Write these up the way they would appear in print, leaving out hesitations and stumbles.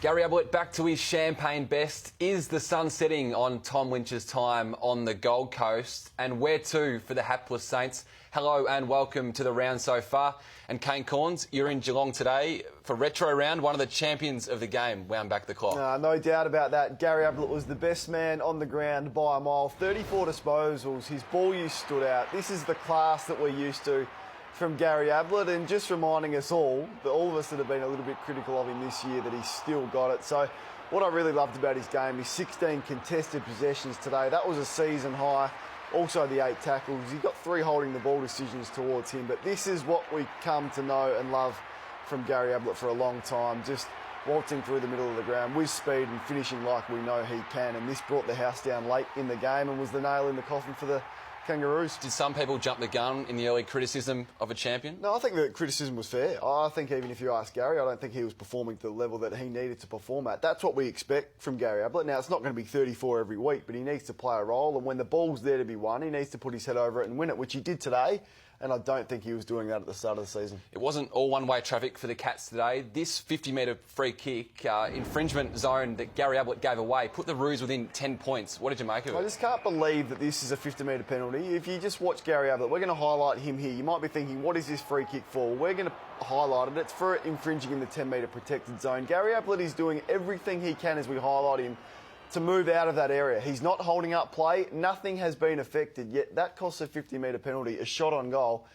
Gary Ablett back to his champagne best. Is the sun setting on Tom Lynch's time on the Gold Coast? And where to for the hapless Saints? Hello and welcome to the round so far. And Kane, you're in Geelong today for Retro Round. One of the champions of the game wound back the clock. No doubt about that. Gary Ablett was the best man on the ground by a mile. 34 disposals. His ball use stood out. This is the class that we're used to from Gary Ablett, and just reminding us all of us that have been a little bit critical of him this year, that he's still got it. So what I really loved about his game is 16 contested possessions today. That was a season high. Also the 8 tackles. He got 3 holding the ball decisions towards him. But this is what we come to know and love from Gary Ablett for a long time. Just waltzing through the middle of the ground with speed and finishing like we know he can. And this brought the house down late in the game and was the nail in the coffin for the Kangaroos. Did some people jump the gun in the early criticism of a champion? No, I think the criticism was fair. I think even if you ask Gary, I don't think he was performing to the level that he needed to perform at. That's what we expect from Gary Ablett. Now, it's not going to be 34 every week, but he needs to play a role, and when the ball's there to be won, he needs to put his head over it and win it, which he did today. And I don't think he was doing that at the start of the season. It wasn't all one-way traffic for the Cats today. This 50-metre free kick, infringement zone that Gary Ablett gave away, put the Roos within 10 points. What did you make of it? I just can't believe that this is a 50-metre penalty. If you just watch Gary Ablett, we're going to highlight him here. You might be thinking, what is this free kick for? We're going to highlight it. It's for infringing in the 10-metre protected zone. Gary Ablett is doing everything he can as we highlight him to move out of that area. He's not holding up play. Nothing has been affected, yet that costs a 50-metre penalty, a shot on goal.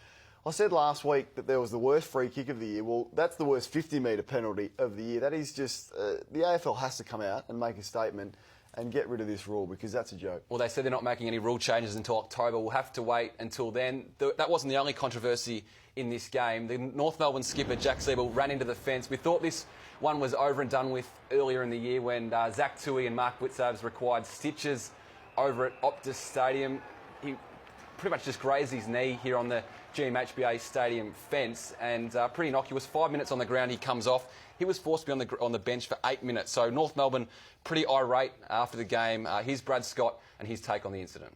I said last week that there was the worst free kick of the year. Well, that's the worst 50-metre penalty of the year. That is just... the AFL has to come out and make a statement and get rid of this rule, because that's a joke. Well, they said they're not making any rule changes until October. We'll have to wait until then. That wasn't the only controversy in this game. The North Melbourne skipper, Jack Ziebell, ran into the fence. We thought this one was over and done with earlier in the year when Zach Tui and Mark Witzavs required stitches over at Optus Stadium. He pretty much just grazed his knee here on the GMHBA Stadium fence, and pretty innocuous. 5 minutes on the ground, he comes off. He was forced to be on the bench for 8 minutes. So North Melbourne pretty irate after the game. Here's Brad Scott and his take on the incident.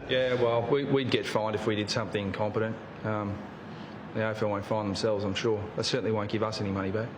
Yeah, well, we'd get fined if we did something incompetent. The AFL won't fine themselves, I'm sure. They certainly won't give us any money back.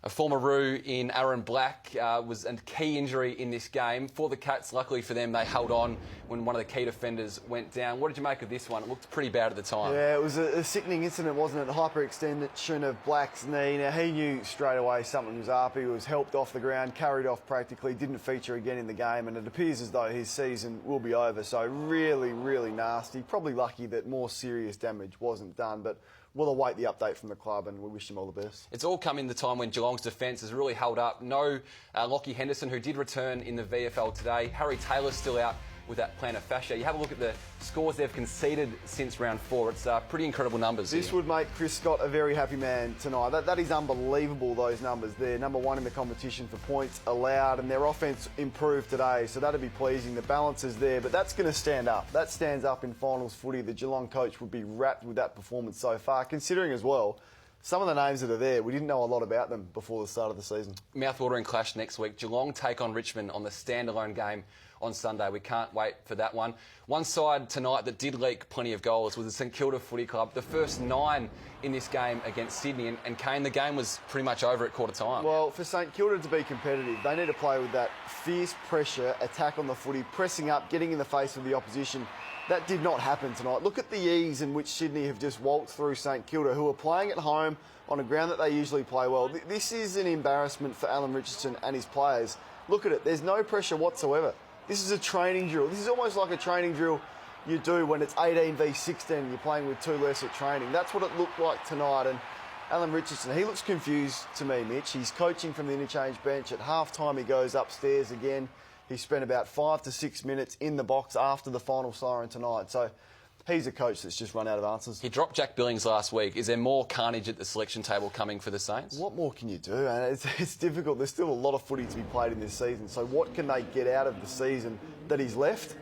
A former Roo in Aaron Black was a key injury in this game. For the Cats, luckily for them, they held on when one of the key defenders went down. What did you make of this one? It looked pretty bad at the time. Yeah, it was a sickening incident, wasn't it? Hyperextension of Black's knee. Now, he knew straight away something was up. He was helped off the ground, carried off practically, didn't feature again in the game, and it appears as though his season will be over. So really, really nasty. Probably lucky that more serious damage wasn't done, but we'll await the update from the club, and we wish him all the best. It's all come in the time when Geelong's defence has really held up. No Lockie Henderson, who did return in the VFL today. Harry Taylor's still out with that plantar fascia. You have a look at the scores they've conceded since round 4. It's pretty incredible numbers. This would make Chris Scott a very happy man tonight. That is unbelievable, those numbers there. Number 1 in the competition for points allowed, and their offence improved today, so that'd be pleasing. The balance is there, but that's going to stand up. That stands up in finals footy. The Geelong coach would be wrapped with that performance so far, considering as well some of the names that are there, we didn't know a lot about them before the start of the season. Mouthwatering clash next week. Geelong take on Richmond on the standalone game on Sunday. We can't wait for that one. One side tonight that did leak plenty of goals was the St Kilda Footy Club. The first 9 in this game against Sydney. And Kane, the game was pretty much over at quarter time. Well, for St Kilda to be competitive, they need to play with that fierce pressure, attack on the footy, pressing up, getting in the face of the opposition. That did not happen tonight. Look at the ease in which Sydney have just waltzed through St Kilda, who are playing at home on a ground that they usually play well. This is an embarrassment for Alan Richardson and his players. Look at it. There's no pressure whatsoever. This is a training drill. This is almost like a training drill you do when it's 18 v 16 and you're playing with 2 less at training. That's what it looked like tonight. And Alan Richardson, he looks confused to me, Mitch. He's coaching from the interchange bench. At half-time, he goes upstairs again. He spent about 5 to 6 minutes in the box after the final siren tonight. So he's a coach that's just run out of answers. He dropped Jack Billings last week. Is there more carnage at the selection table coming for the Saints? What more can you do? And it's difficult. There's still a lot of footy to be played in this season. So what can they get out of the season that he's left?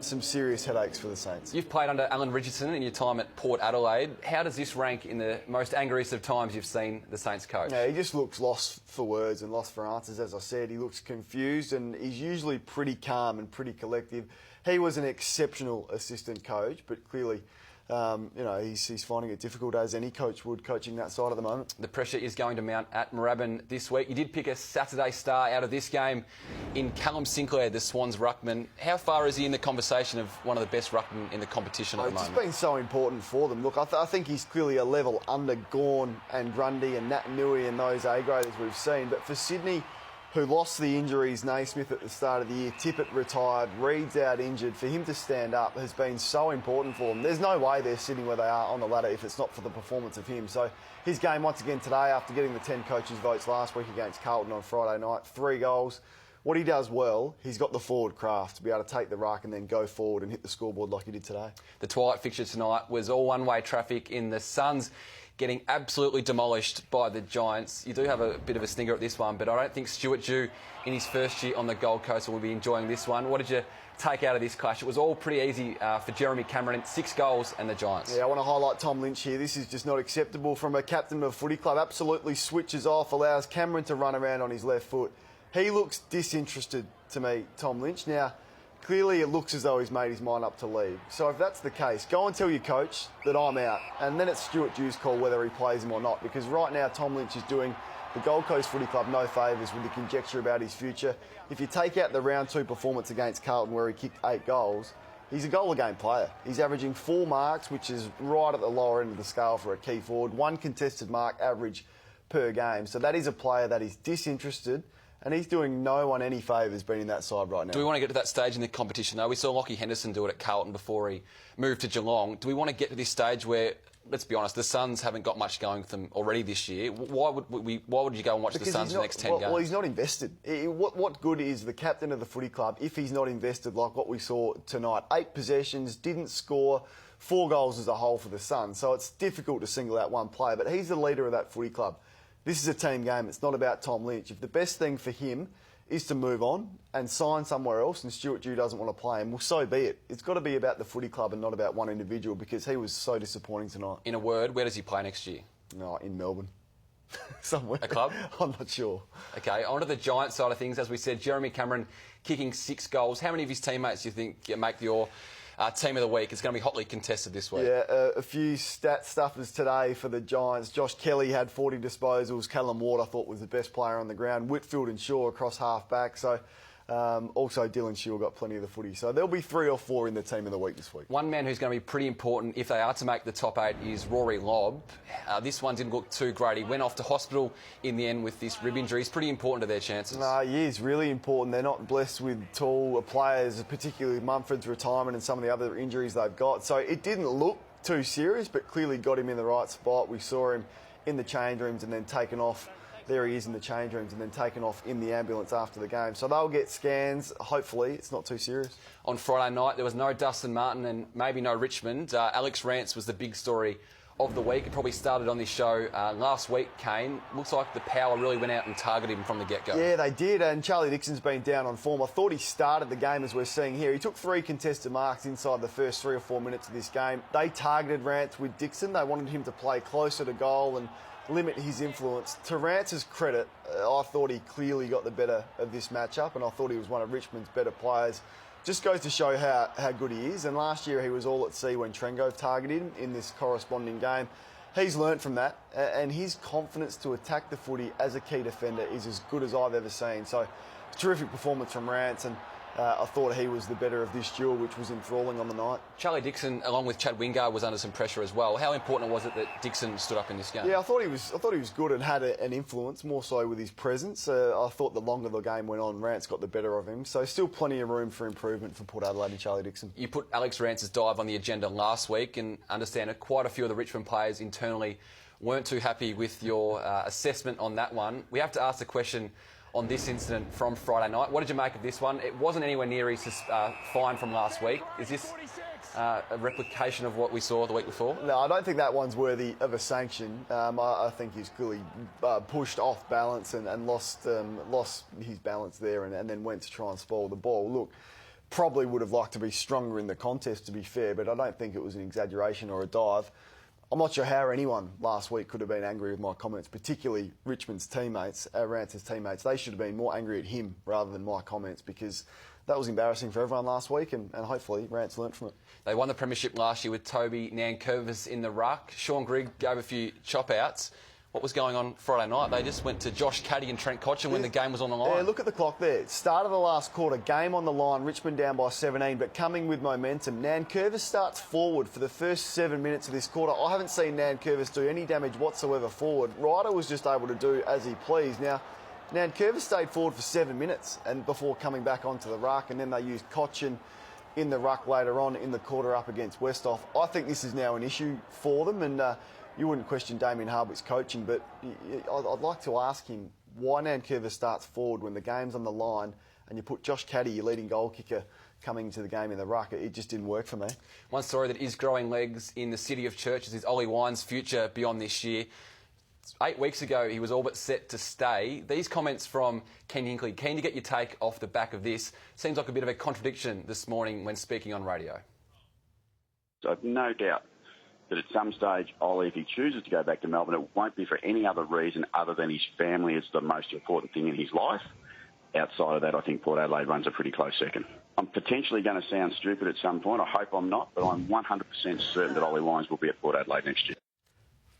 Some serious headaches for the Saints. You've played under Alan Richardson in your time at Port Adelaide. How does this rank in the most angriest of times you've seen the Saints coach? Yeah, he just looks lost for words and lost for answers, as I said. He looks confused, and he's usually pretty calm and pretty collective. He was an exceptional assistant coach, but clearly He's finding it difficult, as any coach would, coaching that side at the moment. The pressure is going to mount at Moorabbin this week. You did pick a Saturday star out of this game in Callum Sinclair, the Swans ruckman. How far is he in the conversation of one of the best ruckmen in the competition at the moment? It's just been so important for them. Look, I think he's clearly a level under Gawn and Grundy and Nat Nui and those A-graders we've seen. But for Sydney, who lost the injuries, Naismith at the start of the year, Tippett retired, Reed's out injured, for him to stand up has been so important for them. There's no way they're sitting where they are on the ladder if it's not for the performance of him. So his game once again today, after getting the 10 coaches' votes last week against Carlton on Friday night, 3 goals. What he does well, he's got the forward craft to be able to take the ruck and then go forward and hit the scoreboard like he did today. The twilight fixture tonight was all one-way traffic in the Suns getting absolutely demolished by the Giants. You do have a bit of a stinker at this one, but I don't think Stuart Dew in his first year on the Gold Coast will be enjoying this one. What did you take out of this clash? It was all pretty easy for Jeremy Cameron, 6 goals and the Giants. Yeah, I want to highlight Tom Lynch here. This is just not acceptable from a captain of a footy club. Absolutely switches off, allows Cameron to run around on his left foot. He looks disinterested to me, Tom Lynch. Now, clearly it looks as though he's made his mind up to leave. So if that's the case, go and tell your coach that I'm out. And then it's Stuart Dew's call whether he plays him or not. Because right now, Tom Lynch is doing the Gold Coast Footy Club no favours with the conjecture about his future. If you take out the round 2 performance against Carlton where he kicked 8 goals, he's a goal-a-game player. He's averaging 4 marks, which is right at the lower end of the scale for a key forward. 1 contested mark average per game. So that is a player that is disinterested. And he's doing no one any favours being in that side right now. Do we want to get to that stage in the competition, though? We saw Lockie Henderson do it at Carlton before he moved to Geelong. Do we want to get to this stage where, let's be honest, the Suns haven't got much going for them already this year? Why would you go and watch the Suns for the next 10 games? Well, he's not invested. What good is the captain of the footy club if he's not invested like what we saw tonight? 8 possessions, didn't score, 4 goals as a whole for the Suns. So it's difficult to single out one player, but he's the leader of that footy club. This is a team game. It's not about Tom Lynch. If the best thing for him is to move on and sign somewhere else and Stuart Dew doesn't want to play him, well, so be it. It's got to be about the footy club and not about one individual because he was so disappointing tonight. In a word, where does he play next year? No, in Melbourne. Somewhere. A club? I'm not sure. OK, on to the Giants side of things. As we said, Jeremy Cameron kicking 6 goals. How many of his teammates do you think make your team of the week? It's going to be hotly contested this week. Yeah, a few stat stuffers today for the Giants. Josh Kelly had 40 disposals. Callum Ward, I thought, was the best player on the ground. Whitfield and Shaw across half-back. So also Dylan Shield got plenty of the footy. So there'll be 3 or 4 in the team of the week this week. One man who's going to be pretty important if they are to make the top 8 is Rory Lobb. This one didn't look too great. He went off to hospital in the end with this rib injury. It's pretty important to their chances. No, he is really important. They're not blessed with tall players, particularly Mumford's retirement and some of the other injuries they've got. So it didn't look too serious, but clearly got him in the right spot. We saw him in the change rooms and then taken off. There he is in the change rooms and then taken off in the ambulance after the game. So they'll get scans. Hopefully it's not too serious. On Friday night, there was no Dustin Martin and maybe no Richmond. Alex Rance was the big story of the week. It probably started on this show last week, Kane. Looks like the power really went out and targeted him from the get-go. Yeah, they did, and Charlie Dixon's been down on form. I thought he started the game as we're seeing here. He took 3 contested marks inside the first 3 or 4 minutes of this game. They targeted Rance with Dixon. They wanted him to play closer to goal and limit his influence. To Rance's credit, I thought he clearly got the better of this matchup, and I thought he was one of Richmond's better players. Just goes to show how good he is. And last year he was all at sea when Trengove targeted him in this corresponding game. He's learnt from that, and his confidence to attack the footy as a key defender is as good as I've ever seen. So, terrific performance from Rance, and I thought he was the better of this duel, which was enthralling on the night. Charlie Dixon, along with Chad Wingard, was under some pressure as well. How important was it that Dixon stood up in this game? Yeah, I thought he was good and had an influence, more so with his presence. I thought the longer the game went on, Rance got the better of him. So still plenty of room for improvement for Port Adelaide and Charlie Dixon. You put Alex Rance's dive on the agenda last week, and understand that quite a few of the Richmond players internally weren't too happy with your assessment on that one. We have to ask the question on this incident from Friday night. What did you make of this one? It wasn't anywhere near his fine from last week. Is this a replication of what we saw the week before? No, I don't think that one's worthy of a sanction. I think he's clearly pushed off balance and lost his balance there and then went to try and spoil the ball. Look, probably would have liked to be stronger in the contest, to be fair, but I don't think it was an exaggeration or a dive. I'm not sure how anyone last week could have been angry with my comments, particularly Richmond's teammates, Rance's teammates. They should have been more angry at him rather than my comments because that was embarrassing for everyone last week, and hopefully Rance learnt from it. They won the premiership last year with Toby Nankervis in the ruck. Sean Grigg gave a few chop-outs. What was going on Friday night? They just went to Josh Caddy and Trent Cotchin when the game was on the line. Yeah, look at the clock there. Start of the last quarter, game on the line, Richmond down by 17, but coming with momentum. Nankervis starts forward for the first 7 minutes of this quarter. I haven't seen Nankervis do any damage whatsoever forward. Ryder was just able to do as he pleased. Now, Nankervis stayed forward for 7 minutes and before coming back onto the ruck, and then they used Cotchin in the ruck later on in the quarter up against Westhoff. I think this is now an issue for them, and you wouldn't question Damien Hardwick's coaching, but I'd like to ask him why Nankervis starts forward when the game's on the line and you put Josh Caddy, your leading goal kicker, coming to the game in the ruck. It just didn't work for me. One story that is growing legs in the City of Churches is Ollie Wine's future beyond this year. 8 weeks ago, he was all but set to stay. These comments from Ken Hinkley, keen to get your take off the back of this. Seems like a bit of a contradiction this morning when speaking on radio. I've no doubt that at some stage, Ollie, if he chooses to go back to Melbourne, it won't be for any other reason other than his family is the most important thing in his life. Outside of that, I think Port Adelaide runs a pretty close second. I'm potentially going to sound stupid at some point. I hope I'm not, but I'm 100% certain that Ollie Wines will be at Port Adelaide next year.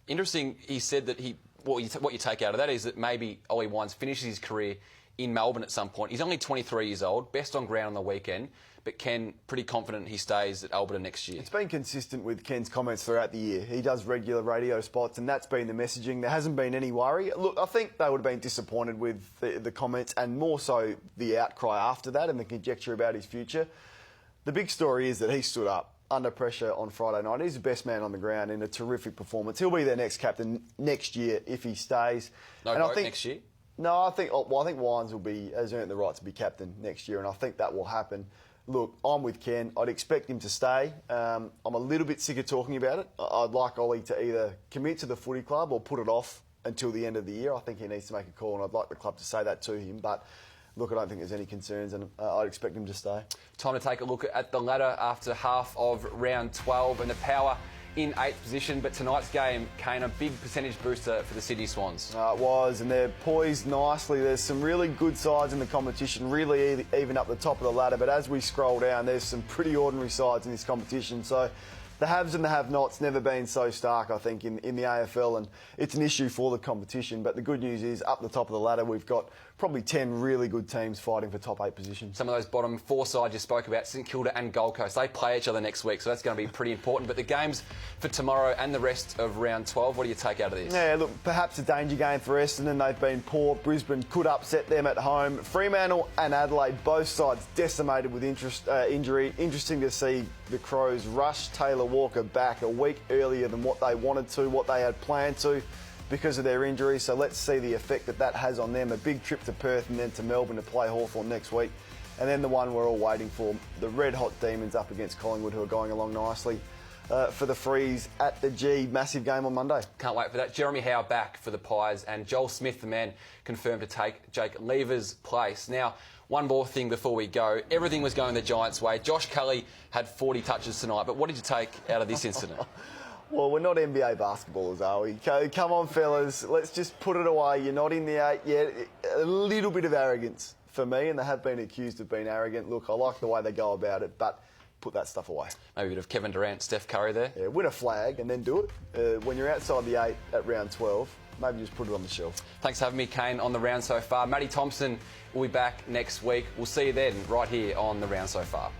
Interesting, he said that what you take out of that is that maybe Ollie Wines finishes his career in Melbourne at some point. He's only 23 years old, best on ground on the weekend, but Ken, pretty confident he stays at Alberta next year. It's been consistent with Ken's comments throughout the year. He does regular radio spots, and that's been the messaging. There hasn't been any worry. Look, I think they would have been disappointed with the comments, and more so the outcry after that and the conjecture about his future. The big story is that he stood up under pressure on Friday night. He's the best man on the ground in a terrific performance. He'll be their next captain next year if he stays. No vote next year? No, I think Wines has earned the right to be captain next year, and I think that will happen. Look, I'm with Ken. I'd expect him to stay. I'm a little bit sick of talking about it. I'd like Ollie to either commit to the footy club or put it off until the end of the year. I think he needs to make a call, and I'd like the club to say that to him. But look, I don't think there's any concerns, and I'd expect him to stay. Time to take a look at the ladder after half of round 12, and the Power in 8th position, but tonight's game, Kane, a big percentage booster for the Sydney Swans. It was, and they're poised nicely. There's some really good sides in the competition, really even up the top of the ladder, but as we scroll down, there's some pretty ordinary sides in this competition. So the haves and the have-nots never been so stark, I think, in the AFL, and it's an issue for the competition. But the good news is, up the top of the ladder, we've got probably 10 really good teams fighting for top 8 positions. Some of those bottom 4 sides you spoke about, St Kilda and Gold Coast, they play each other next week, so that's going to be pretty important. But the games for tomorrow and the rest of round 12, what do you take out of this? Yeah, look, perhaps a danger game for Essendon. They've been poor. Brisbane could upset them at home. Fremantle and Adelaide, both sides decimated with injury. Interesting to see the Crows rush Taylor Walker back a week earlier than what they wanted to, what they had planned to, because of their injury. So let's see the effect that has on them. A big trip to Perth and then to Melbourne to play Hawthorn next week. And then the one we're all waiting for, the red-hot Demons up against Collingwood, who are going along nicely for the Frees at the G. Massive game on Monday. Can't wait for that. Jeremy Howe back for the Pies, and Joel Smith, the man, confirmed to take Jake Lever's place. Now, one more thing before we go. Everything was going the Giants' way. Josh Kelly had 40 touches tonight, but what did you take out of this incident? Well, we're not NBA basketballers, are we? Come on, fellas. Let's just put it away. You're not in the 8 yet. A little bit of arrogance for me, and they have been accused of being arrogant. Look, I like the way they go about it, but put that stuff away. Maybe a bit of Kevin Durant, Steph Curry there. Yeah, win a flag and then do it. When you're outside the 8 at round 12, maybe just put it on the shelf. Thanks for having me, Kane, on the Round So Far. Matty Thompson will be back next week. We'll see you then, right here on the Round So Far.